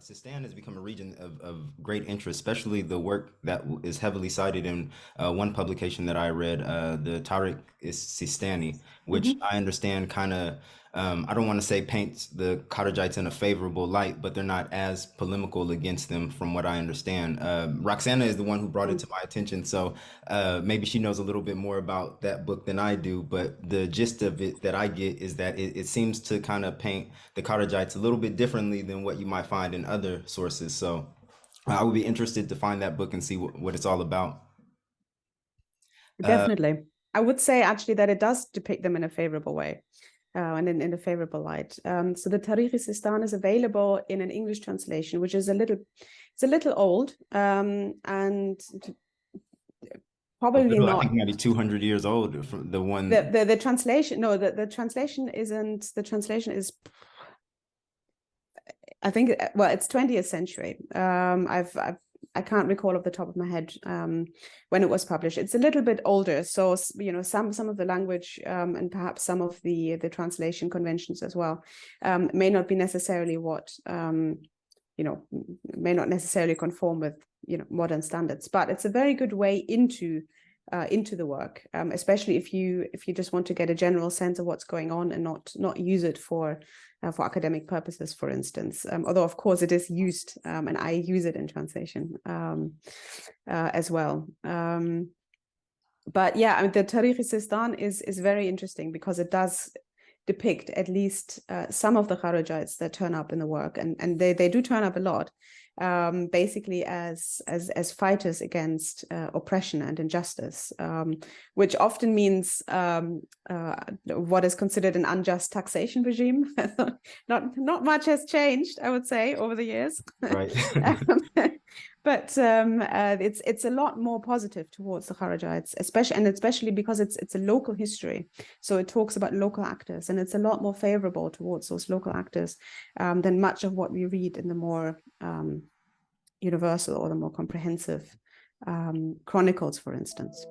Sistan has become a region of great interest, especially the work that is heavily cited in one publication that I read, the Tariq is Sistani, which Mhm. I understand kind of, I don't want to say paints the Kharijites in a favorable light, but they're not as polemical against them from what I understand. Roxana is the one who brought it to my attention, so maybe she knows a little bit more about that book than I do, but the gist of it that I get is that it seems to kind of paint the Kharijites a little bit differently than what you might find in other sources. So I would be interested to find that book and see what it's all about. Uh, Definitely. I would say actually that it does depict them in a favorable way. And in a favorable light. So the Tariq-i-Sistan is available in an English translation, which is it's a little old, and a probably little, I think not maybe 200 years old from the one. the translation. No, the translation isn't. The translation is, I think, well, it's 20th century. I can't recall off the top of my head when it was published. It's a little bit older, so some of the language and perhaps some of the translation conventions as well may not be necessarily what may not necessarily conform with modern standards. But it's a very good way into the work, especially if you just want to get a general sense of what's going on and not use it for academic purposes, for instance. Although of course it is used, and I use it in translation as well. But yeah, I mean, the Tariq-i-Sistan is very interesting because it does depict at least some of the Kharijites that turn up in the work, and they do turn up a lot, basically as fighters against oppression and injustice, which often means what is considered an unjust taxation regime. Not much has changed, I would say, over the years. Right. But it's a lot more positive towards the Kharijites, especially because it's a local history. So it talks about local actors, and it's a lot more favorable towards those local actors than much of what we read in the more universal or the more comprehensive chronicles, for instance.